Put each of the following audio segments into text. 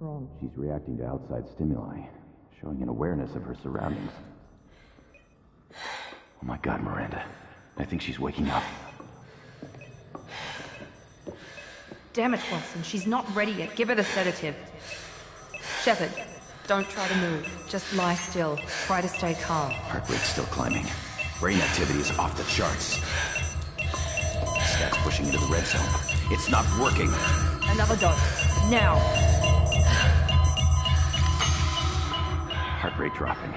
wrong? She's reacting to outside stimuli, showing an awareness of her surroundings. Oh my God, Miranda. I think she's waking up. Damn it, Watson. She's not ready yet. Give her the sedative. Shepard, don't try to move. Just lie still. Try to stay calm. Heart rate's still climbing. Brain activity is off the charts. Stats pushing into the red zone. It's not working. Another dose. Now. Heart rate dropping.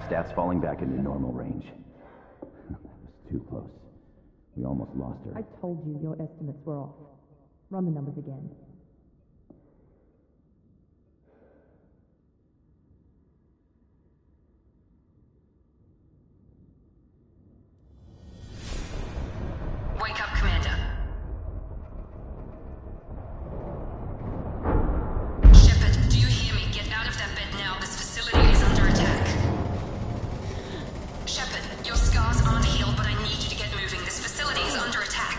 Stats falling back into normal range. That was too close. We almost lost her. I told you your estimates were off. Run the numbers again. Wake up, Commander. Shepard, do you hear me? Get out of that bed now. This facility is under attack. Shepard, your scars aren't healed, but I need you to get moving. This facility is under attack.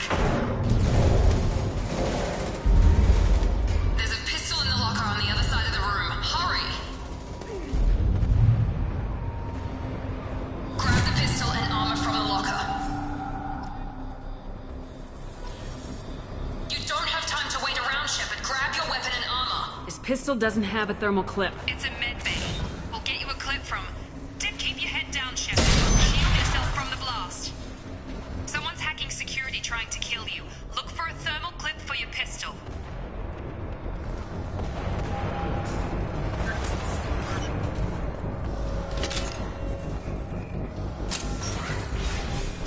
There's a pistol in the locker on the other side of the room. Hurry! Grab the pistol and armor from the locker. You don't have time to wait around, Shepard. Grab your weapon and armor. This pistol doesn't have a thermal clip. It's a med bay. We'll get you a clip from... Keep your head down, Shepard. Shield yourself from the blast. Someone's hacking security trying to kill you. Look for a thermal clip for your pistol.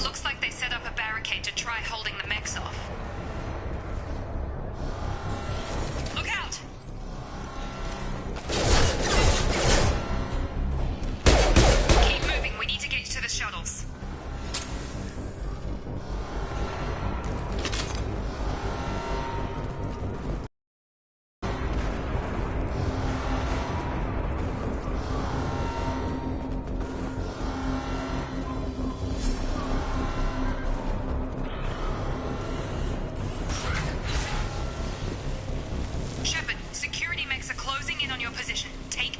Looks like they set up a barricade to try holding the mechs off. Look out! Keep moving. We need to get you to the shuttles. Shepard, security mechs are closing in on your position. Take...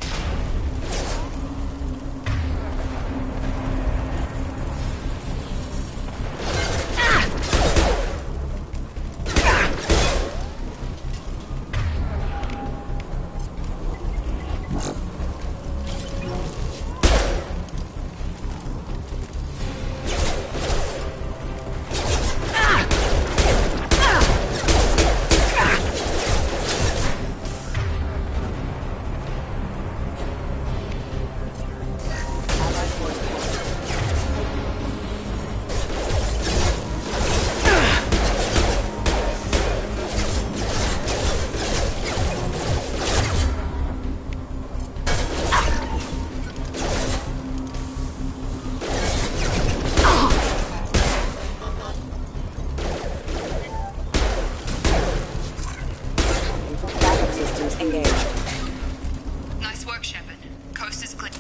Nice work, Shepard. Coast is clear.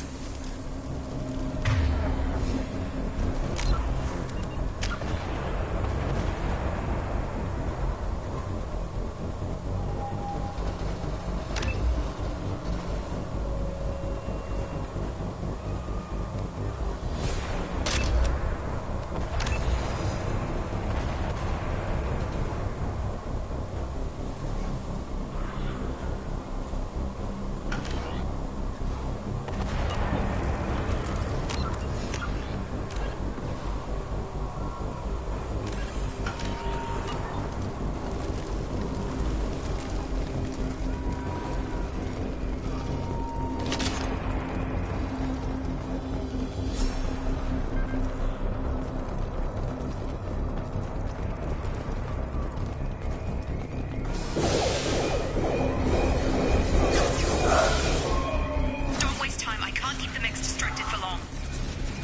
Don't waste time. I can't keep the mechs distracted for long.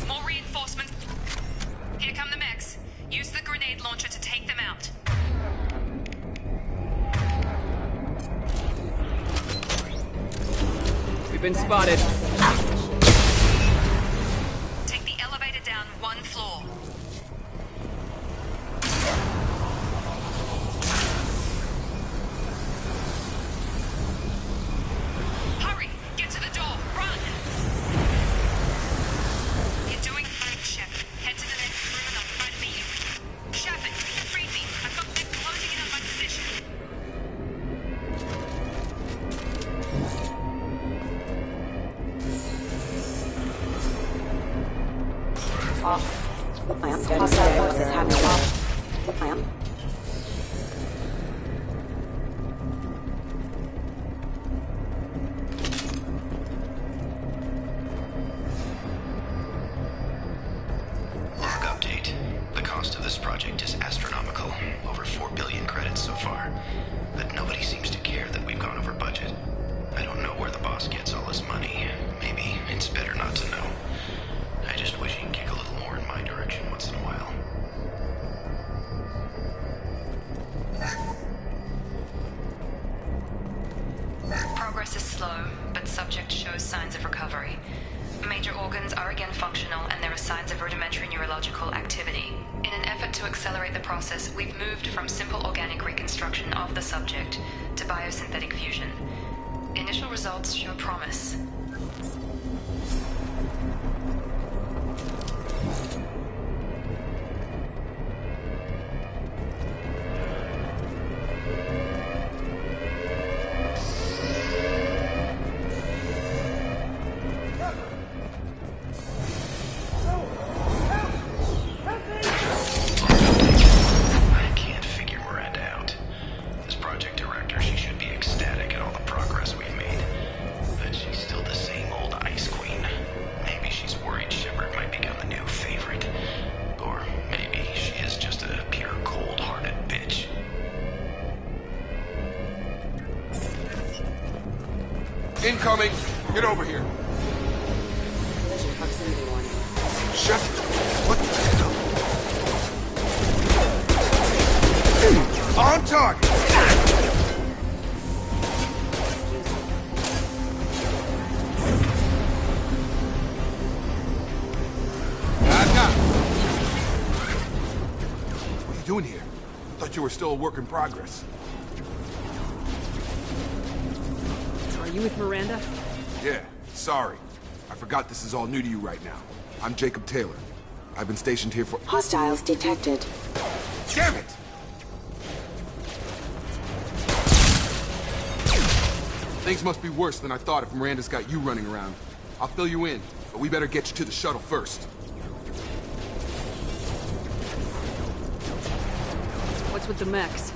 More reinforcements. Here come the mechs. Use the grenade launcher to take them out. We've been spotted. Take the elevator down one floor. Run! You're doing fine, Shepard. Head to the next room and I'll try to meet you. Shepard, read me. I've got them closing in on my position. Hostile forces have no off. Update. The cost of this project is astronomical. Over 4 billion credits so far. But nobody seems to care that we've gone over budget. I don't know where the boss gets all his money. Maybe it's better not to know. I just wish he'd kick a little more in my direction once in a while. Progress is slow, but subject shows signs of recovery. Major organs are again functional, and there are signs of rudimentary neurological activity. In an effort to accelerate the process, we've moved from simple organic reconstruction of the subject to biosynthetic fusion. Initial results show promise. Incoming! Get over here. Collision proximity warning. Shepard, what the hell? On target! I got it. What are you doing here? Thought you were still a work in progress. Are you with Miranda? Yeah, sorry. I forgot this is all new to you right now. I'm Jacob Taylor. I've been stationed here for— Hostiles detected. Damn it! Things must be worse than I thought if Miranda's got you running around. I'll fill you in, but we better get you to the shuttle first. What's with the mechs?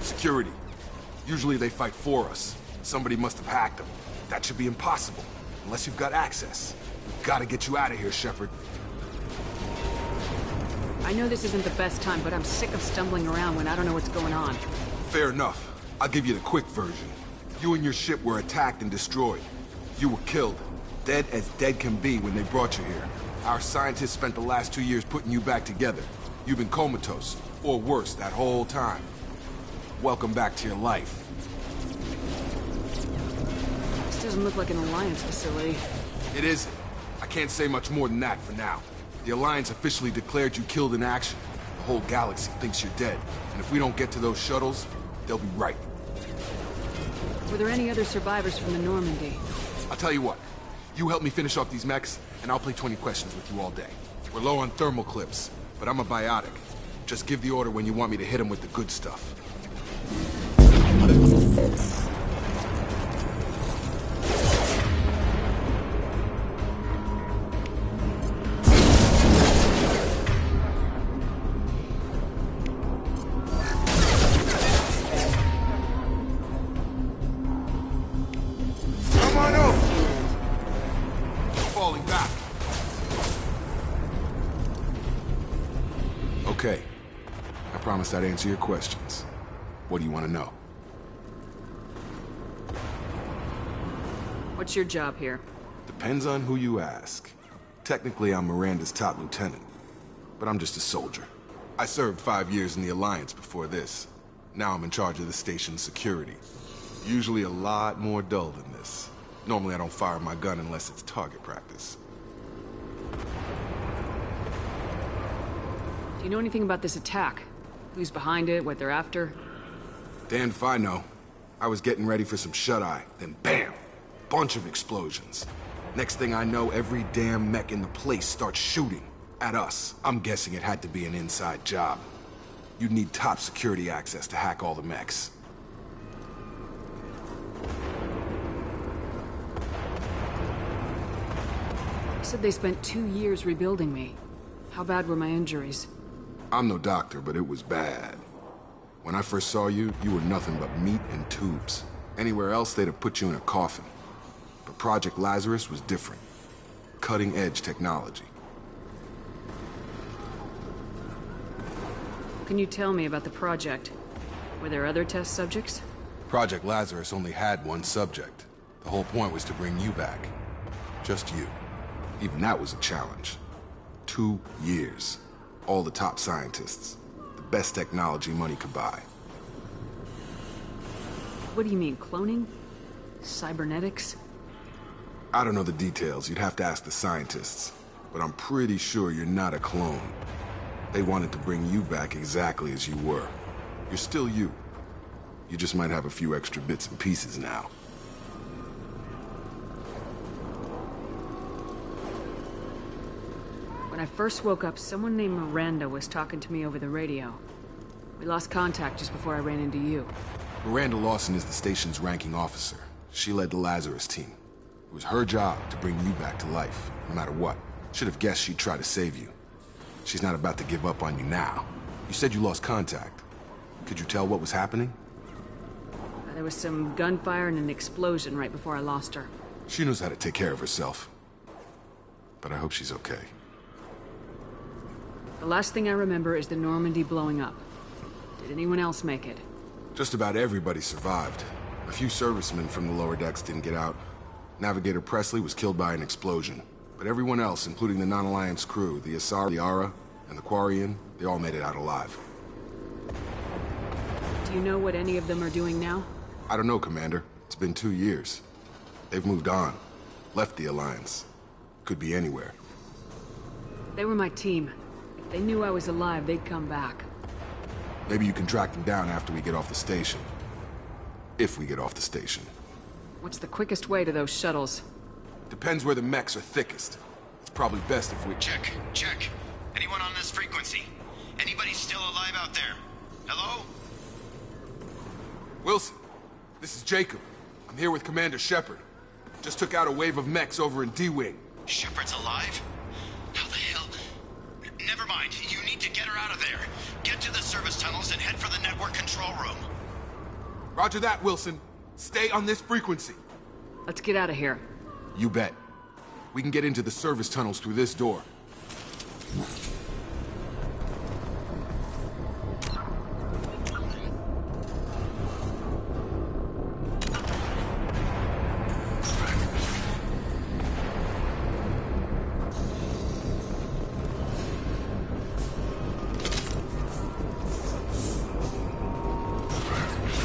Security. Usually they fight for us. Somebody must have hacked them. That should be impossible, unless you've got access. We've got to get you out of here, Shepard. I know this isn't the best time, but I'm sick of stumbling around when I don't know what's going on. Fair enough. I'll give you the quick version. You and your ship were attacked and destroyed. You were killed. Dead as dead can be when they brought you here. Our scientists spent the last 2 years putting you back together. You've been comatose, or worse, that whole time. Welcome back to your life. This doesn't look like an Alliance facility. It isn't. I can't say much more than that for now. The Alliance officially declared you killed in action. The whole galaxy thinks you're dead. And if we don't get to those shuttles, they'll be right. Were there any other survivors from the Normandy? I'll tell you what. You help me finish off these mechs, and I'll play 20 questions with you all day. We're low on thermal clips, but I'm a biotic. Just give the order when you want me to hit them with the good stuff. Come on over! Falling back. Okay. I promised I'd answer your questions. What do you want to know? What's your job here? Depends on who you ask. Technically, I'm Miranda's top lieutenant, but I'm just a soldier. I served 5 years in the Alliance before this. Now I'm in charge of the station's security. Usually a lot more dull than this. Normally I don't fire my gun unless it's target practice. Do you know anything about this attack? Who's behind it, what they're after? Damned if I know. I was getting ready for some shut-eye, then bam! Bunch of explosions. Next thing I know, every damn mech in the place starts shooting. At us. I'm guessing it had to be an inside job. You'd need top security access to hack all the mechs. You said they spent 2 years rebuilding me. How bad were my injuries? I'm no doctor, but it was bad. When I first saw you, you were nothing but meat and tubes. Anywhere else, they'd have put you in a coffin. But Project Lazarus was different. Cutting-edge technology. Can you tell me about the project? Were there other test subjects? Project Lazarus only had one subject. The whole point was to bring you back. Just you. Even that was a challenge. 2 years. All the top scientists. The best technology money could buy. What do you mean, cloning? Cybernetics? I don't know the details. You'd have to ask the scientists. But I'm pretty sure you're not a clone. They wanted to bring you back exactly as you were. You're still you. You just might have a few extra bits and pieces now. When I first woke up, someone named Miranda was talking to me over the radio. We lost contact just before I ran into you. Miranda Lawson is the station's ranking officer. She led the Lazarus team. It was her job to bring you back to life, no matter what. Should have guessed she'd try to save you. She's not about to give up on you now. You said you lost contact. Could you tell what was happening? There was some gunfire and an explosion right before I lost her. She knows how to take care of herself. But I hope she's okay. The last thing I remember is the Normandy blowing up. Did anyone else make it? Just about everybody survived. A few servicemen from the lower decks didn't get out. Navigator Presley was killed by an explosion. But everyone else, including the non-Alliance crew, the Asara, the Ara, and the Quarian, they all made it out alive. Do you know what any of them are doing now? I don't know, Commander. It's been 2 years. They've moved on. Left the Alliance. Could be anywhere. They were my team. If they knew I was alive, they'd come back. Maybe you can track them down after we get off the station. If we get off the station. What's the quickest way to those shuttles? Depends where the mechs are thickest. It's probably best if we... Check. Anyone on this frequency? Anybody still alive out there? Hello? Wilson, this is Jacob. I'm here with Commander Shepard. Just took out a wave of mechs over in D-Wing. Shepard's alive? How the hell? Never mind. You need to get her out of there. Get to the service tunnels and head for the network control room. Roger that, Wilson. Stay on this frequency. Let's get out of here. You bet. We can get into the service tunnels through this door.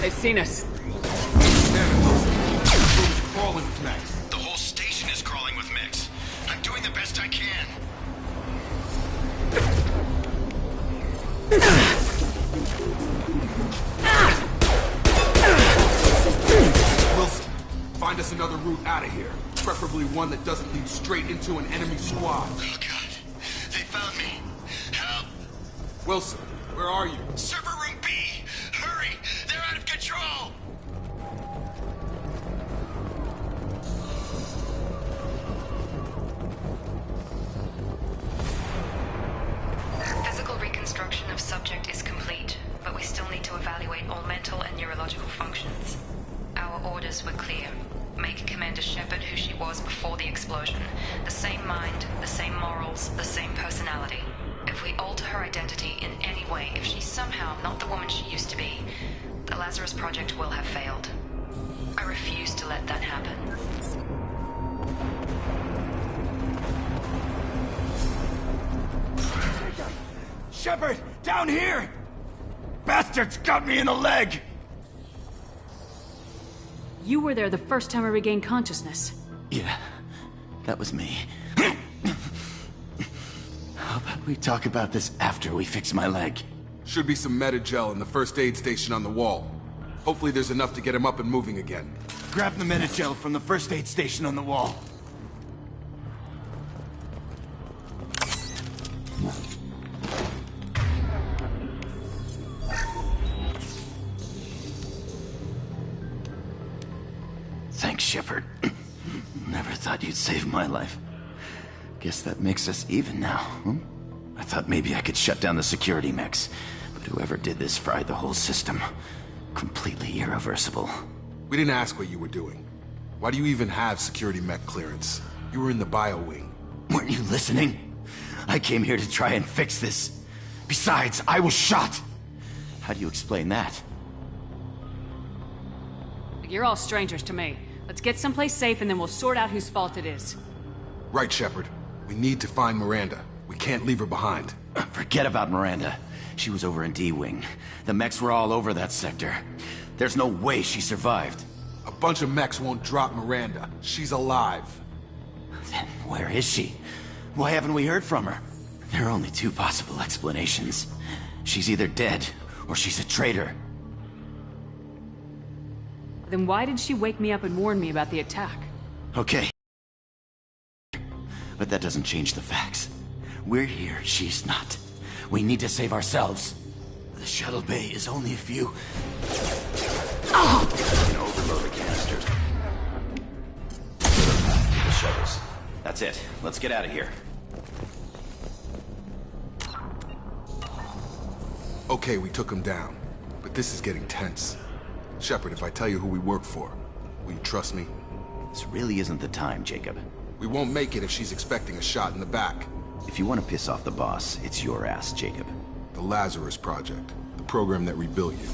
They've seen us. Crawling with mechs. The whole station is crawling with mechs. I'm doing the best I can. Wilson, find us another route out of here. Preferably one that doesn't lead straight into an enemy squad. Oh, God. They found me. Help! Wilson, where are you? Server room B! Hurry! They're out of control! Physical reconstruction of subject is complete, but we still need to evaluate all mental and neurological functions. Our orders were clear. Make Commander Shepard who she was before the explosion. The same mind, the same morals, the same personality. If we alter her identity in any way, if she's somehow not the woman she used to be, the Lazarus Project will have failed. I refuse to let that happen. Shepard, down here! Bastards got me in the leg! You were there the first time I regained consciousness. Yeah, that was me. How about we talk about this after we fix my leg? Should be some Metagel in the first aid station on the wall. Hopefully there's enough to get him up and moving again. Grab the Metagel from the first aid station on the wall. Shepard. Never thought you'd save my life. Guess that makes us even now, huh? I thought maybe I could shut down the security mechs, but whoever did this fried the whole system. Completely irreversible. We didn't ask what you were doing. Why do you even have security mech clearance? You were in the bio wing. Weren't you listening? I came here to try and fix this. Besides, I was shot! How do you explain that? You're all strangers to me. Let's get someplace safe and then we'll sort out whose fault it is. Right, Shepard. We need to find Miranda. We can't leave her behind. Forget about Miranda. She was over in D-Wing. The mechs were all over that sector. There's no way she survived. A bunch of mechs won't drop Miranda. She's alive. Then where is she? Why haven't we heard from her? There are only two possible explanations. She's either dead, or she's a traitor. Then why did she wake me up and warn me about the attack? Okay. But that doesn't change the facts. We're here, she's not. We need to save ourselves. The shuttle bay is only a few... Oh! And overload the canisters. The shuttles. That's it. Let's get out of here. Okay, we took him down. But this is getting tense. Shepard, if I tell you who we work for, will you trust me? This really isn't the time, Jacob. We won't make it if she's expecting a shot in the back. If you want to piss off the boss, it's your ass, Jacob. The Lazarus Project, the program that rebuilt you.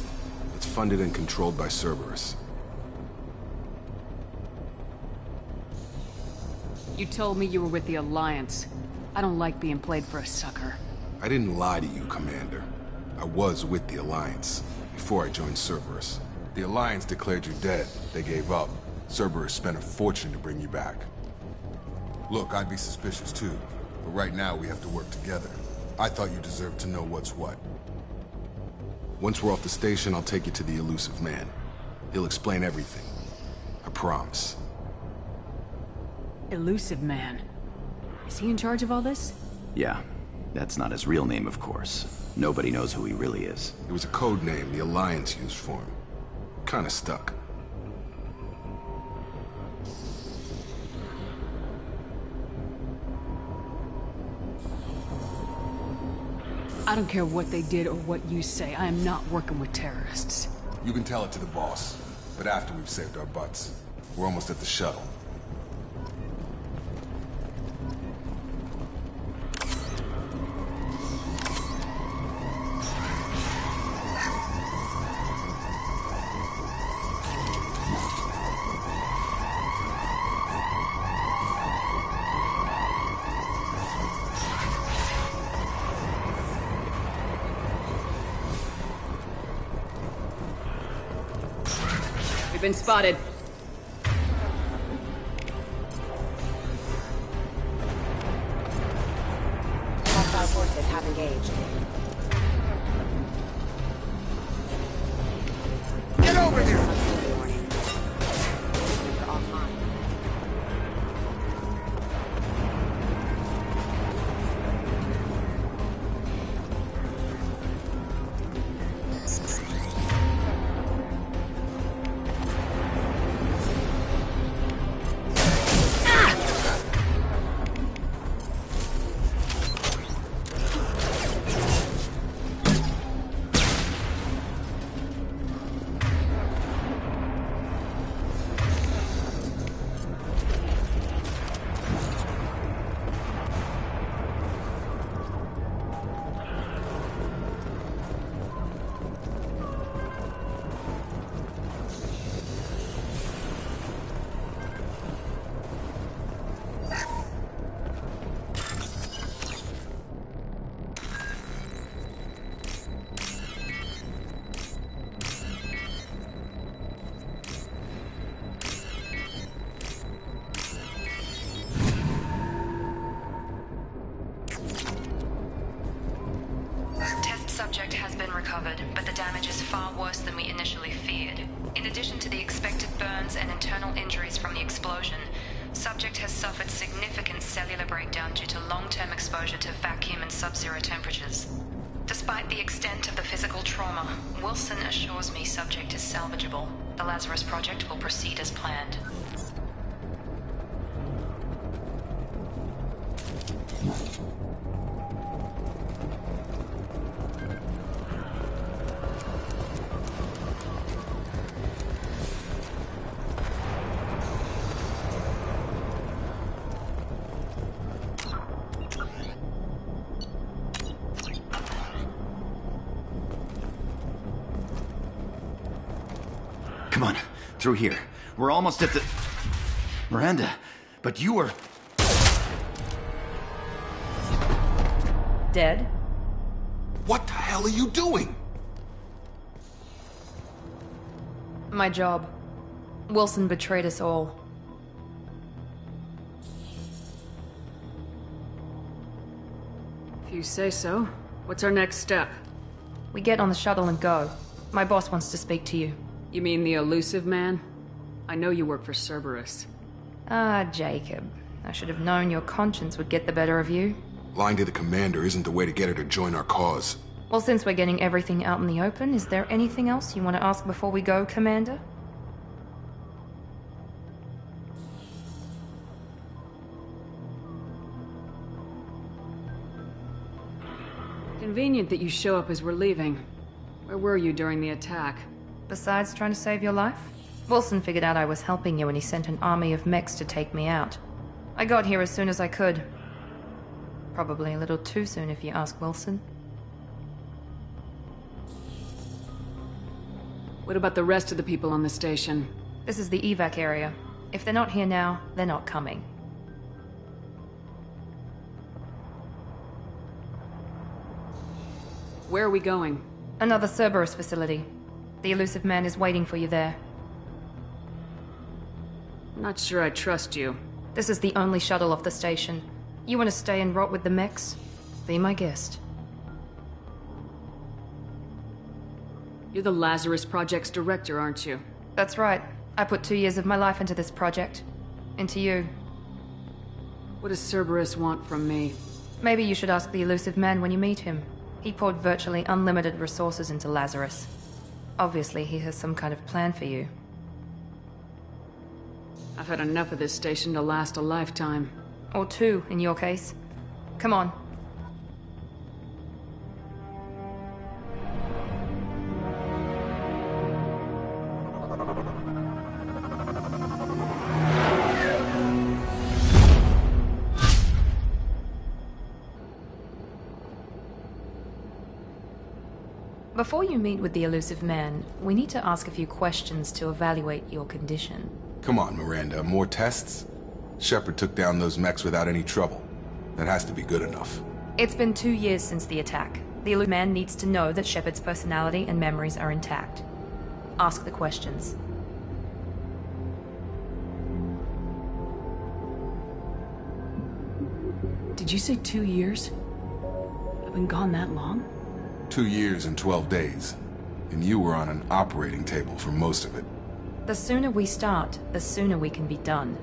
It's funded and controlled by Cerberus. You told me you were with the Alliance. I don't like being played for a sucker. I didn't lie to you, Commander. I was with the Alliance, before I joined Cerberus. The Alliance declared you dead. They gave up. Cerberus spent a fortune to bring you back. Look, I'd be suspicious too, but right now we have to work together. I thought you deserved to know what's what. Once we're off the station, I'll take you to the elusive man. He'll explain everything. I promise. Elusive Man. Is he in charge of all this? Yeah. That's not his real name, of course. Nobody knows who he really is. It was a code name the Alliance used for him. Kinda stuck. I don't care what they did or what you say. I am not working with terrorists. You can tell it to the boss, but after we've saved our butts. We're almost at the shuttle. We've been spotted. Hostile forces have engaged. Get over here! Proximity warning. You're offline. Subject has been recovered, but the damage is far worse than we initially feared. In addition to the expected burns and internal injuries from the explosion, subject has suffered significant cellular breakdown due to long-term exposure to vacuum and sub-zero temperatures. Despite the extent of the physical trauma, Wilson assures me subject is salvageable. The Lazarus Project will proceed as planned. Come on, through here. We're almost at the... Miranda, but you were... Dead? What the hell are you doing? My job. Wilson betrayed us all. If you say so. What's our next step? We get on the shuttle and go. My boss wants to speak to you. You mean the elusive man? I know you work for Cerberus. Ah, Jacob. I should have known your conscience would get the better of you. Lying to the commander isn't the way to get her to join our cause. Well, since we're getting everything out in the open, is there anything else you want to ask before we go, Commander? Convenient that you show up as we're leaving. Where were you during the attack? Besides trying to save your life? Wilson figured out I was helping you and he sent an army of mechs to take me out. I got here as soon as I could. Probably a little too soon if you ask Wilson. What about the rest of the people on the station? This is the evac area. If they're not here now, they're not coming. Where are we going? Another Cerberus facility. The elusive man is waiting for you there. I'm not sure I trust you. This is the only shuttle off the station. You want to stay and rot with the mechs? Be my guest. You're the Lazarus Project's director, aren't you? That's right. I put 2 years of my life into this project. Into you. What does Cerberus want from me? Maybe you should ask the elusive man when you meet him. He poured virtually unlimited resources into Lazarus. Obviously, he has some kind of plan for you. I've had enough of this station to last a lifetime. Or 2, in your case. Come on. Before you meet with the elusive man, we need to ask a few questions to evaluate your condition. Come on, Miranda, more tests? Shepard took down those mechs without any trouble. That has to be good enough. It's been 2 years since the attack. The elusive man needs to know that Shepard's personality and memories are intact. Ask the questions. Did you say 2 years? I've been gone that long? 2 years and 12 days. And you were on an operating table for most of it. The sooner we start, the sooner we can be done.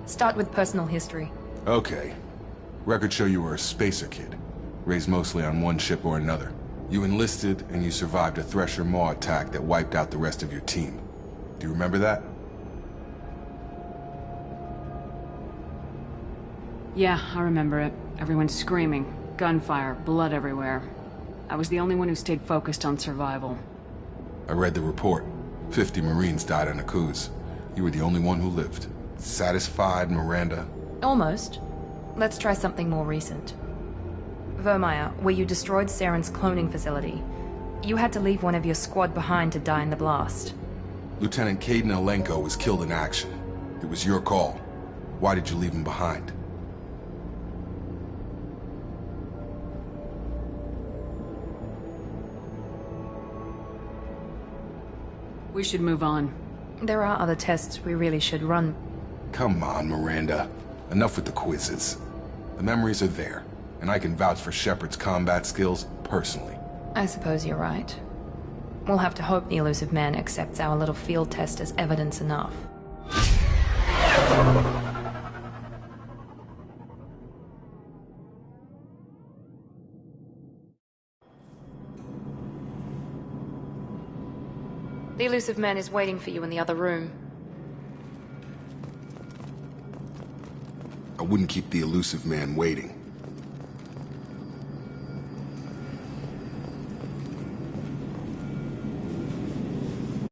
Start with personal history. Okay. Records show you were a spacer kid, raised mostly on one ship or another. You enlisted and you survived a Thresher Maw attack that wiped out the rest of your team. Do you remember that? Yeah, I remember it. Everyone screaming, gunfire, blood everywhere. I was the only one who stayed focused on survival. I read the report. 50 Marines died on Akuz. You were the only one who lived. Satisfied, Miranda? Almost. Let's try something more recent. Vermeer, where you destroyed Saren's cloning facility. You had to leave one of your squad behind to die in the blast. Lieutenant Caden Alenko was killed in action. It was your call. Why did you leave him behind? We should move on. There are other tests we really should run. Come on, Miranda. Enough with the quizzes. The memories are there, and I can vouch for Shepard's combat skills personally. I suppose you're right. We'll have to hope the elusive man accepts our little field test as evidence enough. The elusive man is waiting for you in the other room. I wouldn't keep the elusive man waiting.